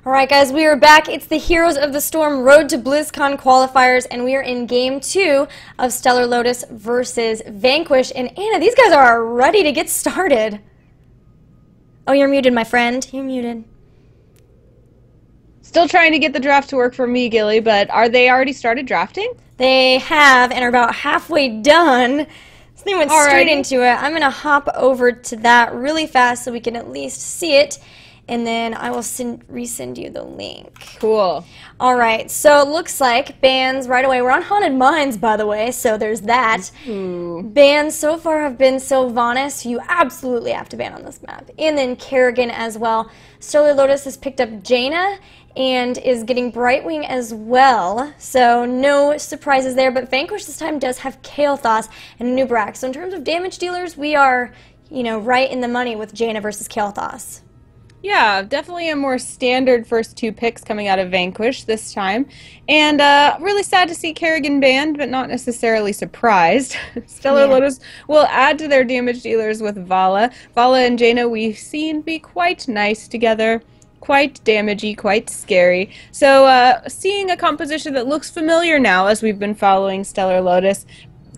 Alright guys, we are back. It's the Heroes of the Storm Road to BlizzCon qualifiers, and we are in Game 2 of Stellar Lotus versus Vanquish. And Anna, these guys are ready to get started. Oh, you're muted, my friend. You're muted. Still trying to get the draft to work for me, Gilly, but are they already started drafting? They have, and are about halfway done. So they went straight into it. I'm going to hop over to that really fast so we can at least see it. And then I will resend you the link. Cool. All right, so it looks like bans right away. We're on Haunted Mines, by the way, so there's that. Ooh. Bans so far have been Sylvanas, who you absolutely have to ban on this map. And then Kerrigan as well. Stellar Lotus has picked up Jaina and is getting Brightwing as well. So no surprises there, but Vanquish this time does have Kael'thas and Nubarak. So in terms of damage dealers, we are, you know, right in the money with Jaina versus Kael'thas. Yeah, definitely a more standard first two picks coming out of Vanquish this time. And really sad to see Kerrigan banned, but not necessarily surprised. Stellar Lotus will add to their damage dealers with Vala. Vala and Jaina we've seen be quite nice together, quite damagey, quite scary. So seeing a composition that looks familiar now as we've been following Stellar Lotus.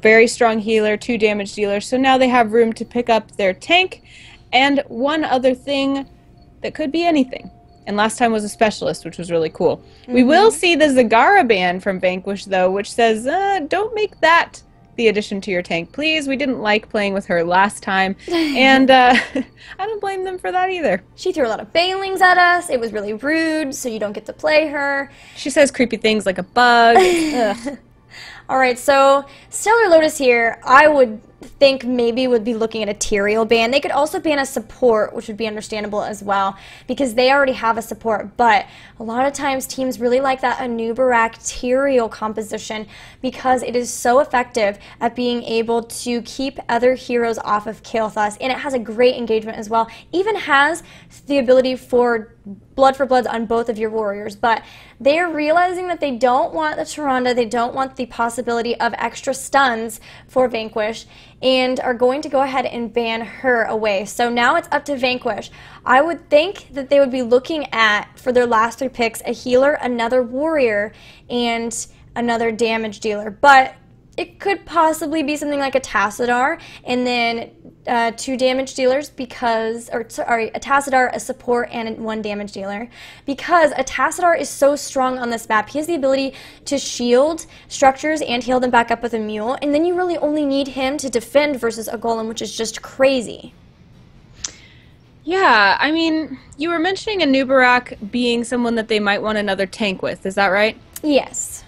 Very strong healer, 2 damage dealers, so now they have room to pick up their tank. And one other thing that could be anything. And last time was a specialist, which was really cool. Mm-hmm. We will see the Zagara ban from Vanquish, though, which says, don't make that the addition to your tank, please. We didn't like playing with her last time, and I don't blame them for that either. She threw a lot of bailings at us. It was really rude, so you don't get to play her. She says creepy things like a bug. Alright, so Stellar Lotus here, I would think maybe would be looking at a Tyrael ban. They could also ban a support, which would be understandable as well, because they already have a support, but a lot of times teams really like that Nubarak Tyrael composition because it is so effective at being able to keep other heroes off of Kael'thas, and it has a great engagement as well. Even has the ability for blood for bloods on both of your warriors, but they're realizing that they don't want the Tyrande, they don't want the possibility of extra stuns for Vanquish, and are going to go ahead and ban her away. So now it's up to Vanquish. I would think that they would be looking at, for their last 3 picks, a healer, another warrior, and another damage dealer, but it could possibly be something like a Tassadar, and then 2 damage dealers because, or sorry, a Tassadar, a support, and 1 damage dealer. Because a Tassadar is so strong on this map. He has the ability to shield structures and heal them back up with a mule, and then you really only need him to defend versus a golem, which is just crazy. Yeah, I mean, you were mentioning a Nubarak being someone that they might want another tank with, is that right? Yes.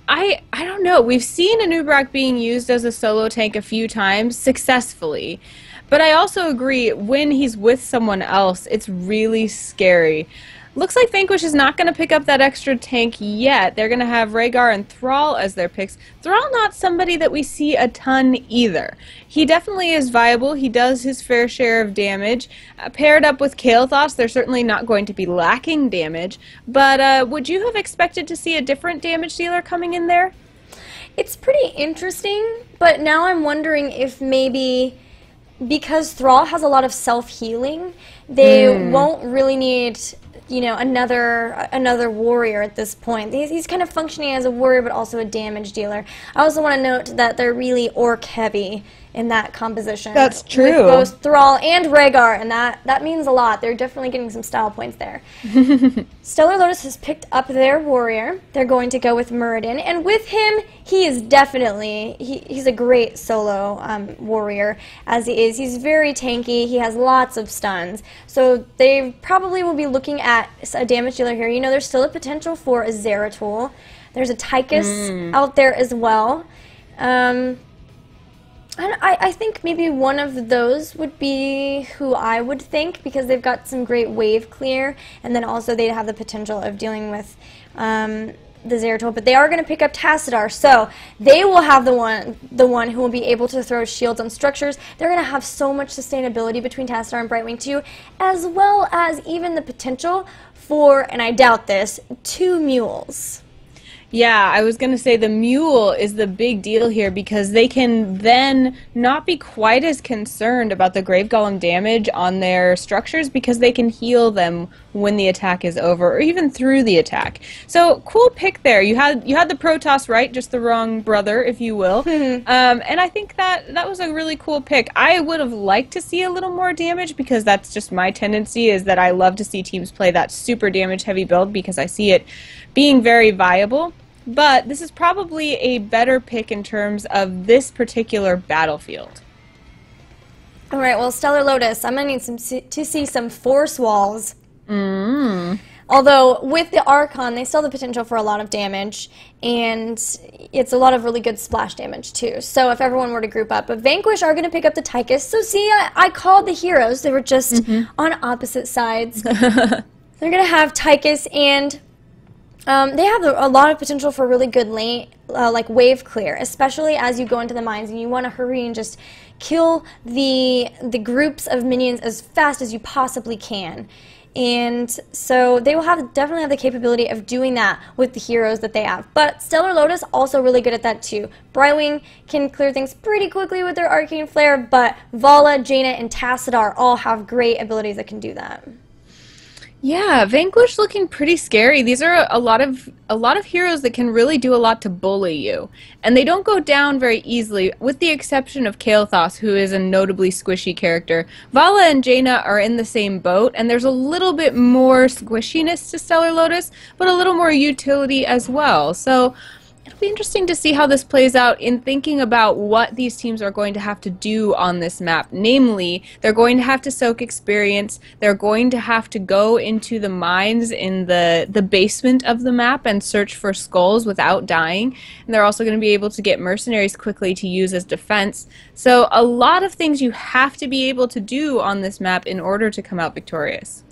I don't know. We've seen a Nubarak being used as a solo tank a few times successfully, but I also agree when he's with someone else, it's really scary. Looks like Vanquish is not going to pick up that extra tank yet. They're going to have Rhaegar and Thrall as their picks. Thrall not somebody that we see a ton either. He definitely is viable. He does his fair share of damage. Paired up with Kael'thas, they're certainly not going to be lacking damage. But would you have expected to see a different damage dealer coming in there? It's pretty interesting, but now I'm wondering if maybe because Thrall has a lot of self-healing, they won't really need, you know, another warrior at this point. He's kind of functioning as a warrior but also a damage dealer. I also want to note that they're really orc heavy in that composition. That's true. With both Thrall and Rhaegar, and that means a lot. They're definitely getting some style points there. Stellar Lotus has picked up their warrior. They're going to go with Muradin, and with him, he is definitely, he's a great solo warrior, as he is. He's very tanky. He has lots of stuns. So they probably will be looking at a damage dealer here. You know, there's still a potential for a Zeratul. There's a Tychus out there as well. I think maybe one of those would be who I would think, because they've got some great wave clear, and then also they have the potential of dealing with the Zeratul. But they are going to pick up Tassadar, so they will have the one who will be able to throw shields on structures. They're going to have so much sustainability between Tassadar and Brightwing too, as well as even the potential for, and I doubt this, 2 mules. Yeah, I was going to say the mule is the big deal here because they can then not be quite as concerned about the Grave Golem damage on their structures because they can heal them when the attack is over or even through the attack. So, cool pick there. You had the Protoss right, just the wrong brother, if you will. And I think that was a really cool pick. I would have liked to see a little more damage because that's just my tendency, is that I love to see teams play that super damage heavy build because I see it being very viable. But this is probably a better pick in terms of this particular battlefield. All right, well, Stellar Lotus, I'm going to need to see some force walls. Although, with the Archon, they still have the potential for a lot of damage, and it's a lot of really good splash damage, too. So if everyone were to group up. But Vanquish are going to pick up the Tychus. So see, I called the heroes. They were just on opposite sides. They're going to have Tychus, and they have a lot of potential for really good lane, like wave clear, especially as you go into the mines and you want to hurry and just kill the groups of minions as fast as you possibly can. And so they will definitely have the capability of doing that with the heroes that they have. But Stellar Lotus also really good at that too. Brightwing can clear things pretty quickly with their Arcane Flare, but Vala, Jaina, and Tassadar all have great abilities that can do that. Yeah, Vanquish looking pretty scary. These are a lot of heroes that can really do a lot to bully you. And they don't go down very easily, with the exception of Kael'thas, who is a notably squishy character. Vala and Jaina are in the same boat, and there's a little bit more squishiness to Stellar Lotus, but a little more utility as well. So it'll be interesting to see how this plays out in thinking about what these teams are going to have to do on this map. Namely, they're going to have to soak experience, they're going to have to go into the mines in the basement of the map and search for skulls without dying, and they're also going to be able to get mercenaries quickly to use as defense. So a lot of things you have to be able to do on this map in order to come out victorious.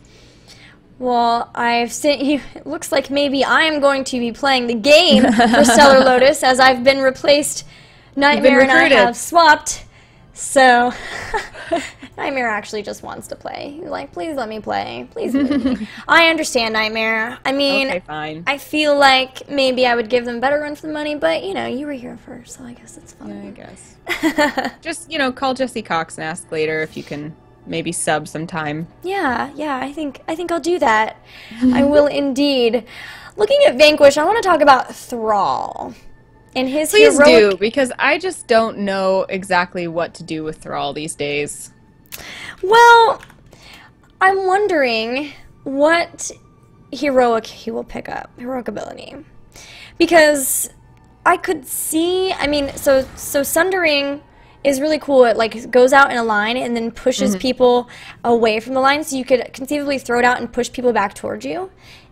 Well, I've sent you. It looks like maybe I am going to be playing the game for Stellar Lotus, as I've been replaced. Nightmare and I have swapped. So Nightmare actually just wants to play. He's like, please let me play. Please move me. I understand, Nightmare. I mean, okay, fine. I feel like maybe I would give them better run for the money, but you know, you were here first, so I guess it's fine. Yeah, I guess. Just, you know, call Jesse Cox and ask later if you can maybe sub sometime. Yeah, I think I'll do that. I will indeed. Looking at Vanquish, I want to talk about Thrall and his Please heroic... do, because I just don't know exactly what to do with Thrall these days. Well, I'm wondering what heroic he will pick up, heroic ability. Because I could see, I mean, so Sundering is really cool. It like goes out in a line and then pushes people away from the line, so you could conceivably throw it out and push people back towards you,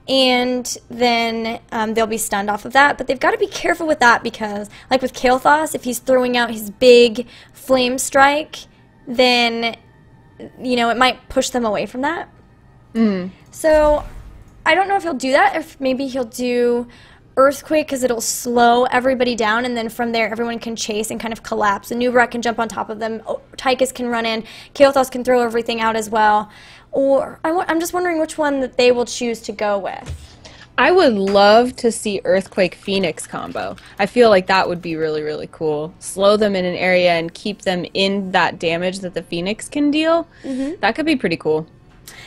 and then they'll be stunned off of that. But they've got to be careful with that because, like with Kael'thas, if he's throwing out his big flame strike, then you know it might push them away from that. So I don't know if he'll do that. If maybe he'll do Earthquake, because it'll slow everybody down, and then from there everyone can chase and kind of collapse. The Nubrak can jump on top of them, Tychus can run in, Kael'thas can throw everything out as well. Or I'm just wondering which one that they will choose to go with. I would love to see Earthquake Phoenix combo. I feel like that would be really, really cool. Slow them in an area and keep them in that damage that the Phoenix can deal. That could be pretty cool.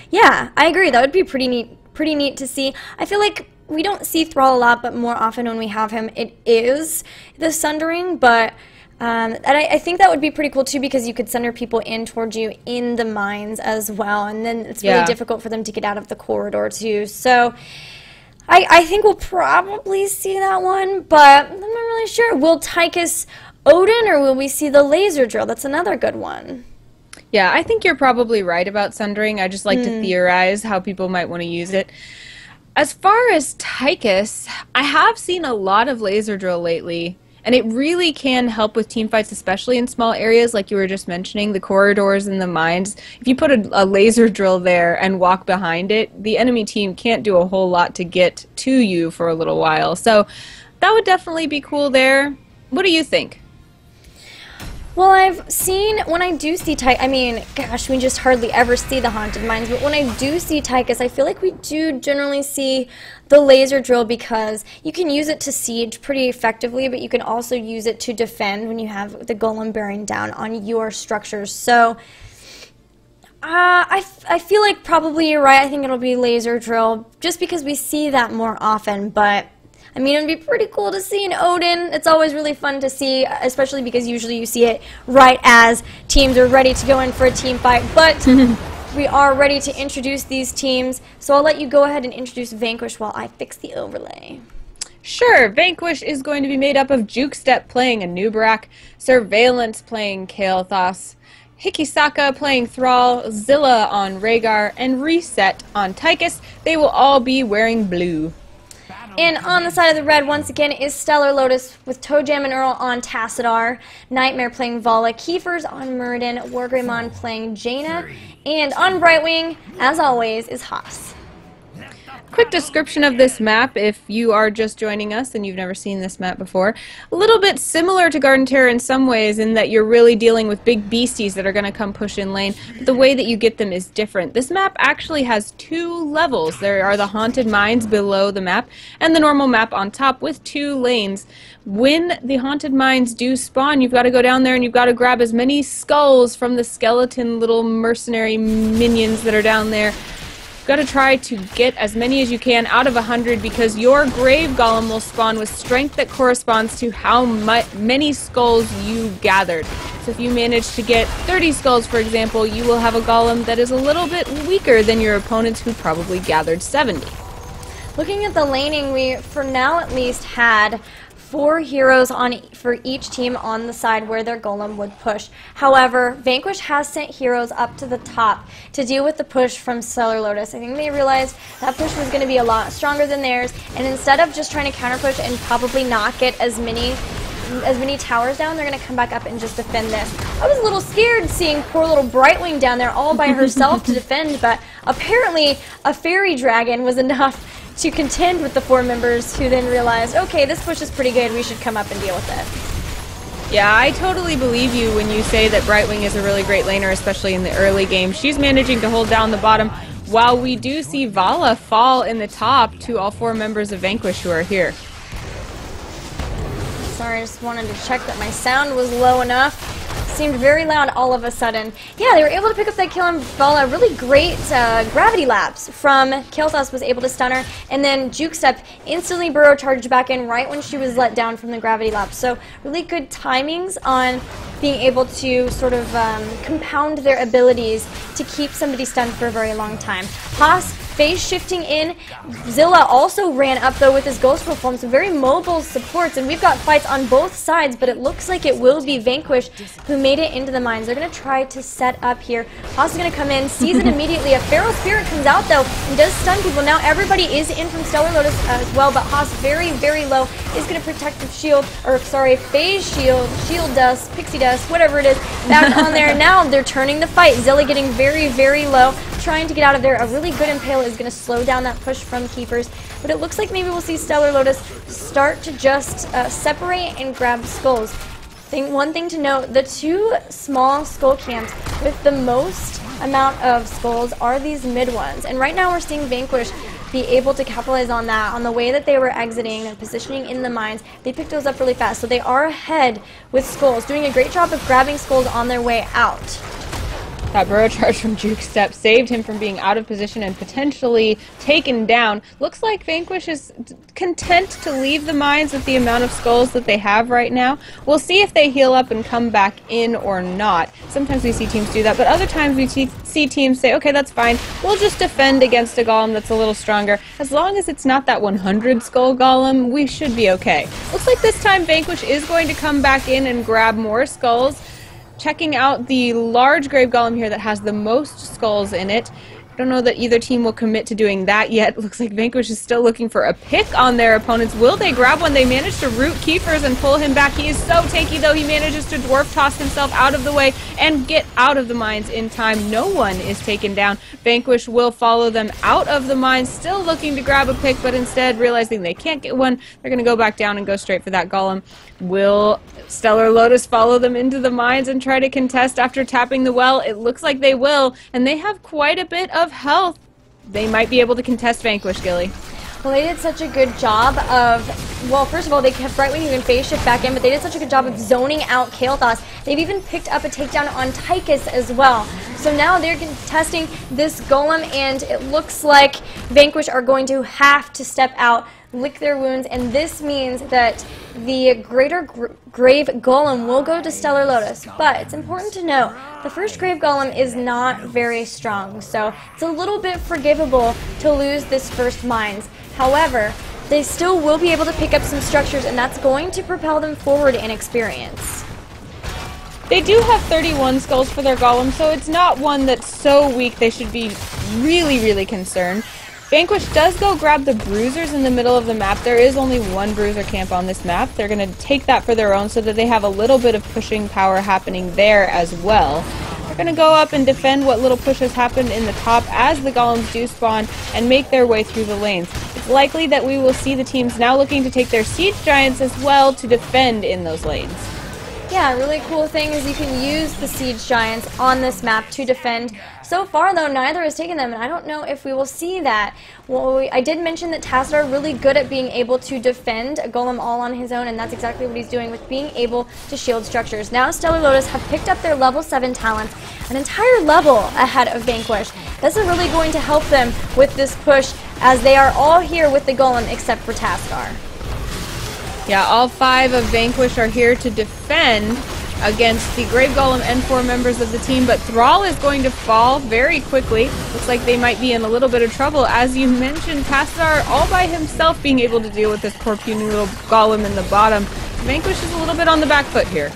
Yeah, I agree. That would be pretty neat to see. I feel like we don't see Thrall a lot, but more often when we have him, it is the Sundering. But and I think that would be pretty cool too, because you could sunder people in towards you in the mines as well, and then it's really difficult for them to get out of the corridor too. So I think we'll probably see that one, but I'm not really sure. Will Tychus Odin, or will we see the laser drill? That's another good one. Yeah, I think you're probably right about Sundering. I just like to theorize how people might want to use it. As far as Tychus, I have seen a lot of laser drill lately, and it really can help with team fights, especially in small areas like you were just mentioning, the corridors and the mines. If you put a laser drill there and walk behind it, the enemy team can't do a whole lot to get to you for a little while. So that would definitely be cool there. What do you think? Well, I've seen, when I do see Tychus, I mean, gosh, we just hardly ever see the Haunted Mines, but when I do see Tychus, I feel like we do generally see the laser drill because you can use it to siege pretty effectively, but you can also use it to defend when you have the golem bearing down on your structures. So, I feel like probably you're right. I think it'll be laser drill just because we see that more often, but I mean, it'd be pretty cool to see an Odin. It's always really fun to see, especially because usually you see it right as teams are ready to go in for a team fight. But we are ready to introduce these teams, so I'll let you go ahead and introduce Vanquish while I fix the overlay. Sure, Vanquish is going to be made up of Jukestep playing Anub'arak, Surveillance playing Kael'thas, Hikisaka playing Thrall, Zilla on Rhaegar, and Reset on Tychus. They will all be wearing blue. And on the side of the red, once again, is Stellar Lotus with ToeJam and Earl on Tassadar, Nightmare playing Vala, Kiefer's on Muradin, Wargreymon playing Jaina, and on Brightwing, as always, is Haas. Quick description of this map if you are just joining us and you've never seen this map before. A little bit similar to Garden Terror in some ways in that you're really dealing with big beasties that are going to come push in lane, but the way that you get them is different. This map actually has 2 levels. There are the Haunted Mines below the map and the normal map on top with 2 lanes. When the Haunted Mines do spawn, you've got to go down there and you've got to grab as many skulls from the skeleton little mercenary minions that are down there. Got to try to get as many as you can out of 100 because your Grave Golem will spawn with strength that corresponds to how many skulls you gathered. So if you manage to get 30 skulls, for example, you will have a Golem that is a little bit weaker than your opponents who probably gathered 70. Looking at the laning, we, for now at least, had 4 heroes for each team on the side where their golem would push. However, Vanquish has sent heroes up to the top to deal with the push from Stellar Lotus. I think they realized that push was going to be a lot stronger than theirs, and instead of just trying to counter push and probably not get as many towers down, they're going to come back up and just defend this. I was a little scared seeing poor little Brightwing down there all by herself to defend, but apparently a fairy dragon was enough to contend with the 4 members who then realized, okay, this push is pretty good, we should come up and deal with it. Yeah, I totally believe you when you say that Brightwing is a really great laner, especially in the early game. She's managing to hold down the bottom, while we do see Vala fall in the top to all 4 members of Vanquish who are here. Sorry, I just wanted to check that my sound was low enough. Seemed very loud all of a sudden. Yeah, they were able to pick up that kill on Vala. Really great gravity lapse from Kael'thas, was able to stun her, and then Jukestep instantly burrow charged back in right when she was let down from the gravity lapse. So really good timings on being able to sort of compound their abilities to keep somebody stunned for a very long time. Haas phase shifting in. Zilla also ran up though with his Ghost Form, so very mobile supports, and we've got fights on both sides, but it looks like it will be Vanquish who made it into the mines. They're going to try to set up here. Haas is going to come in, sees it immediately. A Feral Spirit comes out though and does stun people. Now everybody is in from Stellar Lotus as well, but Haas very, very low is going to protect the shield, or sorry, phase shield, shield dust, pixie dust, whatever it is, back on there. Now they're turning the fight. Zilla getting very, very low, trying to get out of there. A really good Impale is going to slow down that push from Keepers, but it looks like maybe we'll see Stellar Lotus start to just separate and grab skulls. One thing to note, the 2 small skull camps with the most amount of skulls are these mid ones, and right now we're seeing Vanquish be able to capitalize on that, on the way that they were exiting and positioning in the mines. They picked those up really fast, so they are ahead with skulls, doing a great job of grabbing skulls on their way out. That burrow charge from Jukestep saved him from being out of position and potentially taken down. Looks like Vanquish is content to leave the mines with the amount of skulls that they have right now. We'll see if they heal up and come back in or not. Sometimes we see teams do that, but other times we see teams say, okay, that's fine. We'll just defend against a golem that's a little stronger. As long as it's not that 100 skull golem, we should be okay. Looks like this time Vanquish is going to come back in and grab more skulls. Checking out the large Grave Golem here that has the most skulls in it. I don't know that either team will commit to doing that yet. Looks like Vanquish is still looking for a pick on their opponents. Will they grab one? They managed to root Keepers and pull him back. He is so tanky though. He manages to dwarf toss himself out of the way and get out of the mines in time. No one is taken down. Vanquish will follow them out of the mines, still looking to grab a pick, but instead realizing they can't get one, they're going to go back down and go straight for that Golem. Will Stellar Lotus follow them into the mines and try to contest after tapping the well? It looks like they will, and they have quite a bit of health. They might be able to contest Vanquish, Gilly. Well, they did such a good job of, well, first of all, they kept Brightwing and phase shift back in, but they did such a good job of zoning out Kael'thas. They've even picked up a takedown on Tychus as well. So now they're contesting this Golem, and it looks like Vanquish are going to have to step out, lick their wounds, and this means that the Greater Grave Golem will go to Stellar Lotus. But it's important to note, the first Grave Golem is not very strong, so it's a little bit forgivable to lose this first Mines. However, they still will be able to pick up some structures, and that's going to propel them forward in experience. They do have 31 skulls for their Golem, so it's not one that's so weak they should be really concerned. Vanquish does go grab the bruisers in the middle of the map. There is only one bruiser camp on this map. They're going to take that for their own so that they have a little bit of pushing power happening there as well. They're going to go up and defend what little push has happened in the top as the Golems do spawn and make their way through the lanes. It's likely that we will see the teams now looking to take their Siege Giants as well to defend in those lanes. Yeah, a really cool thing is you can use the Siege Giants on this map to defend. So far, though, neither has taken them, and I don't know if we will see that. Well, I did mention that Tassadar really good at being able to defend a Golem all on his own, and that's exactly what he's doing with being able to shield structures. Now Stellar Lotus have picked up their level 7 talents, an entire level ahead of Vanquish. This is really going to help them with this push, as they are all here with the Golem except for Tassadar. Yeah, all 5 of Vanquish are here to defend against the Grave Golem and 4 members of the team, but Thrall is going to fall very quickly. Looks like they might be in a little bit of trouble. As you mentioned, Tassadar all by himself being able to deal with this poor puny little Golem in the bottom. Vanquish is a little bit on the back foot here.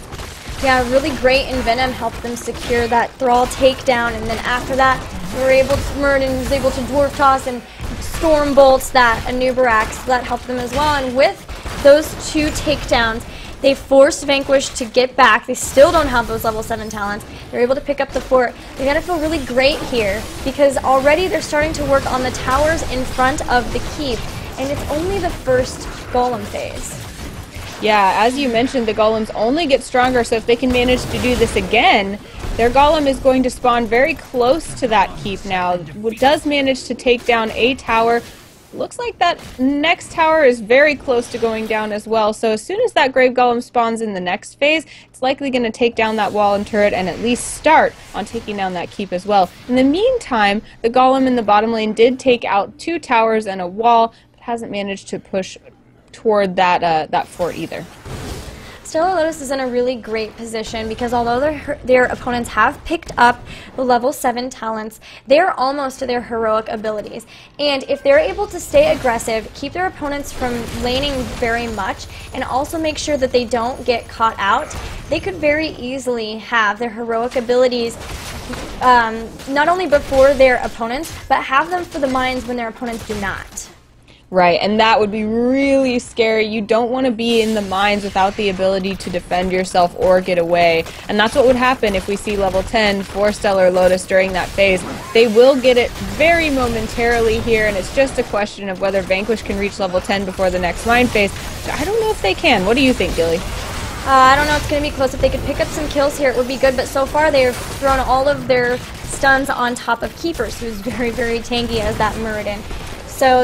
Yeah, really great Envenom helped them secure that Thrall takedown, and then after that, Muradin was able to Dwarf Toss and Storm Bolts that Anubarak, so that helped them as well. And with those 2 takedowns, they forced Vanquish to get back. They still don't have those level 7 talents. They're able to pick up the fort. They gotta feel really great here, because already they're starting to work on the towers in front of the keep, and it's only the first Golem phase. Yeah, as you mentioned, the Golems only get stronger, so if they can manage to do this again, their Golem is going to spawn very close to that keep now. It does manage to take down a tower. Looks like that next tower is very close to going down as well, so as soon as that Grave Golem spawns in the next phase, it's likely going to take down that wall and turret and at least start on taking down that keep as well. In the meantime, the Golem in the bottom lane did take out 2 towers and a wall, but hasn't managed to push toward that fort either. Stellar Lotus is in a really great position because although their opponents have picked up the level 7 talents, they're almost to their heroic abilities. And if they're able to stay aggressive, keep their opponents from laning very much, and also make sure that they don't get caught out, they could very easily have their heroic abilities not only before their opponents, but have them for the mines when their opponents do not. Right, and that would be really scary. You don't want to be in the mines without the ability to defend yourself or get away. And that's what would happen if we see level 10 for Stellar Lotus during that phase. They will get it very momentarily here, and it's just a question of whether Vanquish can reach level 10 before the next mine phase. I don't know if they can. What do you think, Gilly? I don't know. It's going to be close. If they could pick up some kills here, it would be good. But so far, they've thrown all of their stuns on top of Keepers, who's very tanky as that Muradin. So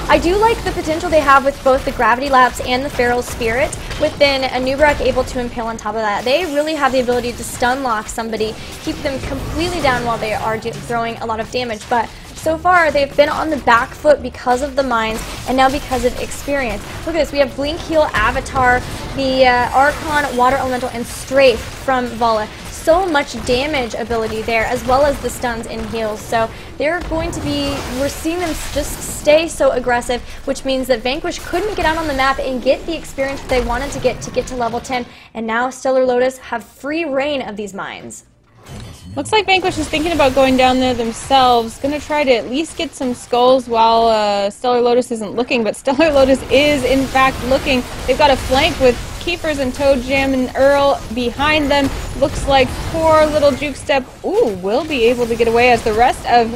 I do like the potential they have with both the Gravity Lapse and the Feral Spirit, with then Anubarak able to impale on top of that. They really have the ability to stun lock somebody, keep them completely down while they are throwing a lot of damage. But so far, they've been on the back foot because of the mines, and now because of experience. Look at this. We have Blink, Heal, Avatar, the Archon, Water Elemental, and Strafe from Vala. So much damage ability there, as well as the stuns and heals. So they're going to be, we're seeing them just stay so aggressive, which means that Vanquish couldn't get out on the map and get the experience that they wanted to get to level 10, and now Stellar Lotus have free reign of these mines. Looks like Vanquish is thinking about going down there themselves. Going to try to at least get some skulls while Stellar Lotus isn't looking, but Stellar Lotus is in fact looking. They've got a flank with Keepers and Toad Jam and Earl behind them. Looks like poor little Juke Step will be able to get away as the rest of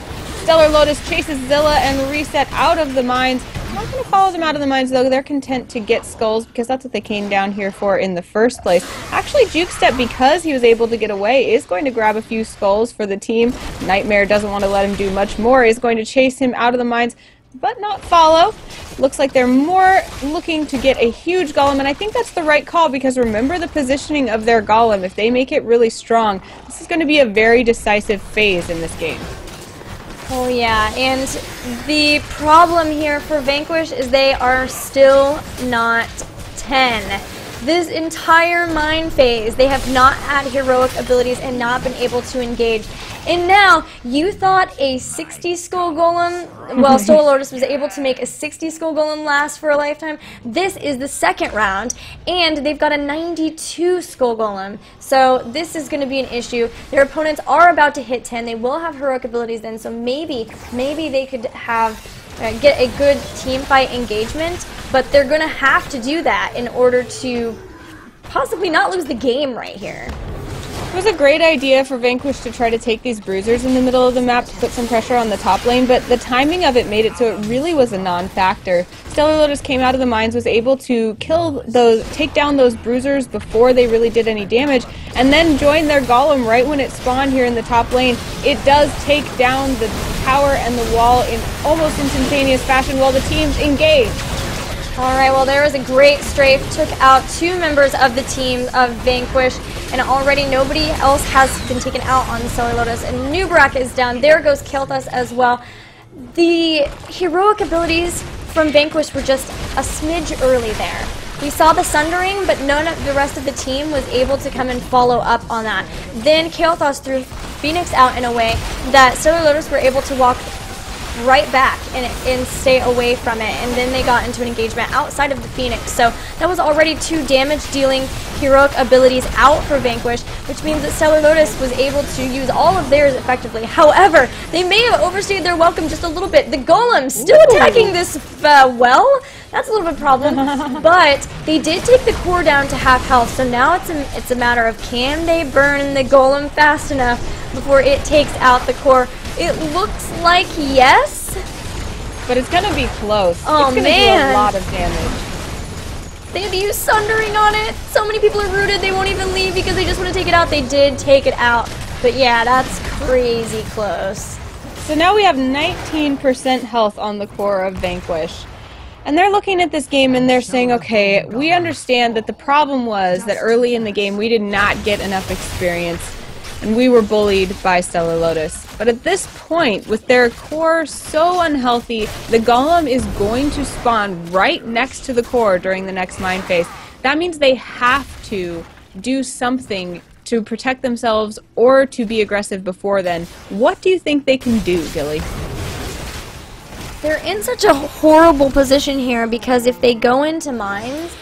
Stellar Lotus chases Zilla and Reset out of the mines. I'm not going to follow them out of the mines, though. They're content to get skulls because that's what they came down here for in the first place. Actually, Jukestep, because he was able to get away, is going to grab a few skulls for the team. Nightmare doesn't want to let him do much more, is going to chase him out of the mines, but not follow. Looks like they're more looking to get a huge golem, and I think that's the right call because remember the positioning of their golem. If they make it really strong, this is going to be a very decisive phase in this game. Oh yeah, and the problem here for Vanquish is they are still not 10. This entire mine phase, they have not had heroic abilities and not been able to engage. And now, you thought a 60 skull golem, well, Stellar Lotus was able to make a 60 skull golem last for a lifetime. This is the second round, and they've got a 92 skull golem. So this is going to be an issue. Their opponents are about to hit 10. They will have heroic abilities then, so maybe they could have get a good team fight engagement, but they're going to have to do that in order to possibly not lose the game right here. It was a great idea for Vanquish to try to take these bruisers in the middle of the map to put some pressure on the top lane, but the timing of it made it so it really was a non-factor. Stellar Lotus came out of the mines, was able to take down those bruisers before they really did any damage, and then join their golem right when it spawned here in the top lane. It does take down the tower and the wall in almost instantaneous fashion while the teams engage. Alright, well there was a great strafe, took out 2 members of the team of Vanquish, and already nobody else has been taken out on Stellar Lotus, and Nubrak is down. There goes Kael'thas as well. The heroic abilities from Vanquish were just a smidge early there. We saw the Sundering, but none of the rest of the team was able to come and follow up on that. Then Kael'thas threw Phoenix out in a way that Stellar Lotus were able to walk right back and stay away from it, and then they got into an engagement outside of the Phoenix. So that was already 2 damage-dealing heroic abilities out for Vanquish, which means that Stellar Lotus was able to use all of theirs effectively. However, they may have overstayed their welcome just a little bit. The Golem still attacking this well. That's a little bit of a problem, but they did take the core down to half health, so now it's a matter of can they burn the Golem fast enough before it takes out the core. It looks like yes. But it's going to be close. Oh, it's going to do a lot of damage. They had to use Sundering on it. So many people are rooted, they won't even leave because they just want to take it out. They did take it out. But yeah, that's crazy close. So now we have 19% health on the core of Vanquish. And they're looking at this game and they're saying, okay, we understand that the problem was that early in the game we did not get enough experience and we were bullied by Stellar Lotus. But at this point, with their core so unhealthy, the Golem is going to spawn right next to the core during the next mine phase. That means they have to do something to protect themselves or to be aggressive before then. What do you think they can do, Gilly? They're in such a horrible position here because if they go into mines,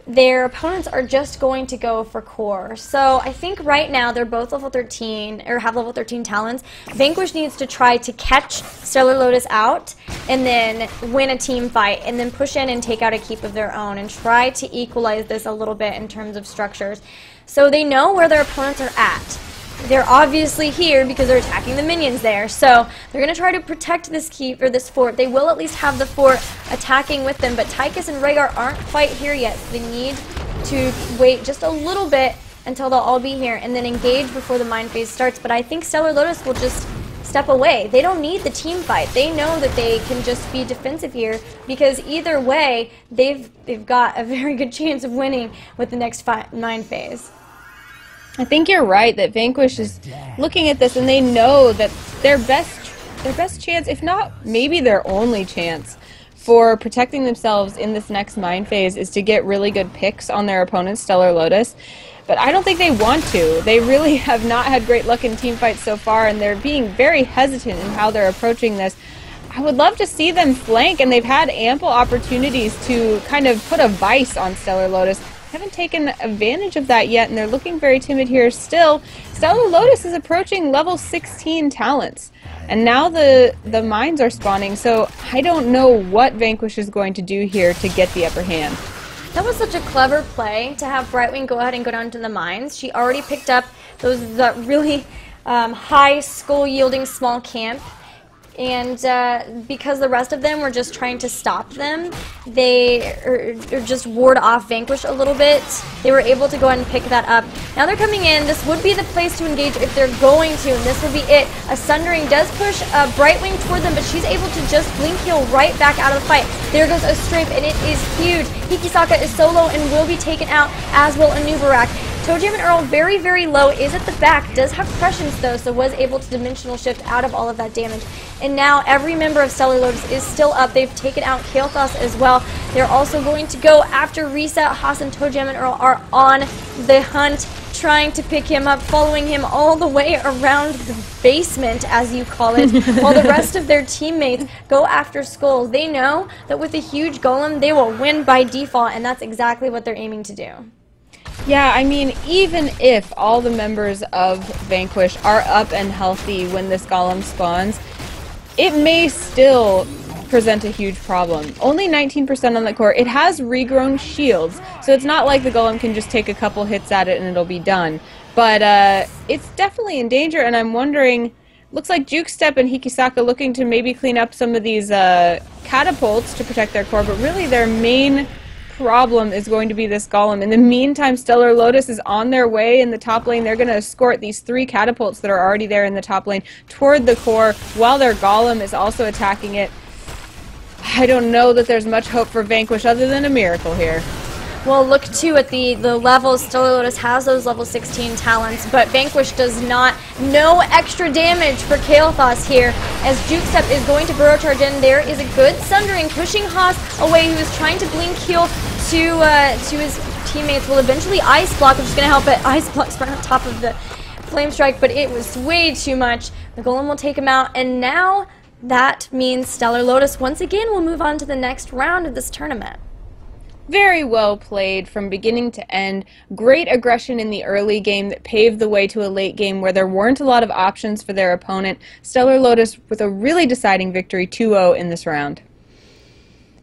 their opponents are just going to go for core. So I think right now they're both level 13, or have level 13 talents. Vanquish needs to try to catch Stellar Lotus out and then win a team fight and then push in and take out a keep of their own and try to equalize this a little bit in terms of structures. So they know where their opponents are at. They're obviously here because they're attacking the minions there. So they're going to try to protect this keep or this fort. They will at least have the fort attacking with them, but Tychus and Rhaegar aren't quite here yet. So they need to wait just a little bit until they'll all be here and then engage before the mine phase starts. But I think Stellar Lotus will just step away. They don't need the team fight. They know that they can just be defensive here because either way, they've got a very good chance of winning with the next mine phase. I think you're right that Vanquish is looking at this and they know that their best chance, if not maybe their only chance, for protecting themselves in this next mine phase is to get really good picks on their opponent's Stellar Lotus. But I don't think they want to. They really have not had great luck in team fights so far, and they're being very hesitant in how they're approaching this. I would love to see them flank, and they've had ample opportunities to kind of put a vice on Stellar Lotus. Haven't taken advantage of that yet, and they're looking very timid here still. Stellar Lotus is approaching level 16 talents, and now the mines are spawning, so I don't know what Vanquish is going to do here to get the upper hand. That was such a clever play to have Brightwing go ahead and go down to the mines. She already picked up that really high skull-yielding small camp. And because the rest of them were just trying to stop them, they or just ward off Vanquish a little bit. They were able to go ahead and pick that up. Now they're coming in. This would be the place to engage if they're going to, and this would be it. A Sundering does push Brightwing toward them, but she's able to just blink heal right back out of the fight. There goes a Strafe, and it is huge. Hikisaka is solo and will be taken out, as will Anubarak. ToeJam and Earl very, very low, is at the back, does have Prescience though, so was able to dimensional shift out of all of that damage. And now every member of Stellar Lotus is still up. They've taken out Kael'thas as well. They're also going to go after Reset. Haas and ToeJam and Earl are on the hunt, trying to pick him up, following him all the way around the basement, as you call it, while the rest of their teammates go after Skulls. They know that with a huge golem, they will win by default, and that's exactly what they're aiming to do. Yeah, I mean, even if all the members of Vanquish are up and healthy when this golem spawns, it may still present a huge problem. Only 19% on the core. It has regrown shields, so it's not like the golem can just take a couple hits at it and it'll be done. But it's definitely in danger, and I'm wondering, looks like Jukestep and Hikisaka looking to maybe clean up some of these catapults to protect their core, but really their main problem is going to be this golem. In the meantime, Stellar Lotus is on their way in the top lane. They're going to escort these 3 catapults that are already there in the top lane toward the core while their golem is also attacking it. I don't know that there's much hope for Vanquish other than a miracle here. Well, look too at the levels. Stellar Lotus has those level 16 talents, but Vanquish does not. No extra damage for Kael'thas here, as Jukestep is going to burrow charge in. There is a good Sundering pushing Haas away, who is trying to blink heal to his teammates. Will eventually Ice Block, which is going to help it. Ice Block's right on top of the Flame Strike, but it was way too much. The Golem will take him out, and now that means Stellar Lotus once again will move on to the next round of this tournament. Very well played from beginning to end. Great aggression in the early game that paved the way to a late game where there weren't a lot of options for their opponent. Stellar Lotus with a really deciding victory, 2-0 in this round.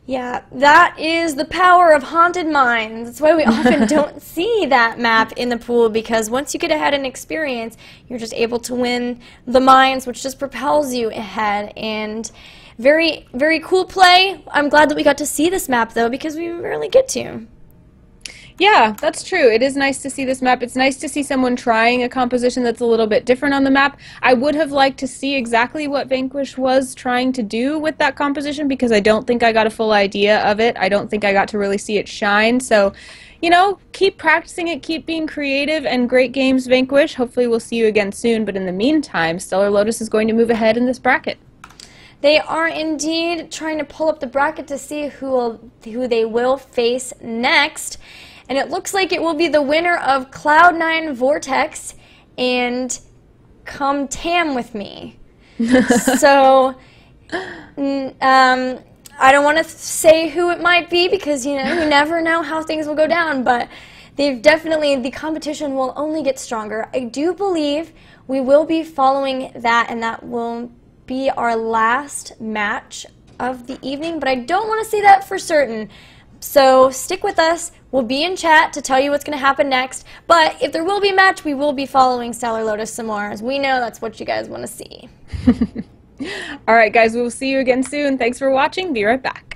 Yeah, that is the power of Haunted Mines. That's why we often don't see that map in the pool, because once you get ahead in experience, you're just able to win the mines, which just propels you ahead. And very, very cool play. I'm glad that we got to see this map, though, because we rarely get to. Yeah, that's true. It is nice to see this map. It's nice to see someone trying a composition that's a little bit different on the map. I would have liked to see exactly what Vanquish was trying to do with that composition, because I don't think I got a full idea of it. I don't think I got to really see it shine. So, you know, keep practicing it, keep being creative, and great games, Vanquish. Hopefully we'll see you again soon. But in the meantime, Stellar Lotus is going to move ahead in this bracket. They are indeed trying to pull up the bracket to see who they will face next. And it looks like it will be the winner of Cloud9 Vortex and Come Tam With Me. So, I don't want to say who it might be, because, you know, you never know how things will go down, but they've definitely, the competition will only get stronger. I do believe we will be following that, and that will be our last match of the evening, but I don't want to say that for certain. So stick with us. We'll be in chat to tell you what's going to happen next. But if there will be a match, we will be following Stellar Lotus some more, as we know that's what you guys want to see. All right, guys, we will see you again soon. Thanks for watching. Be right back.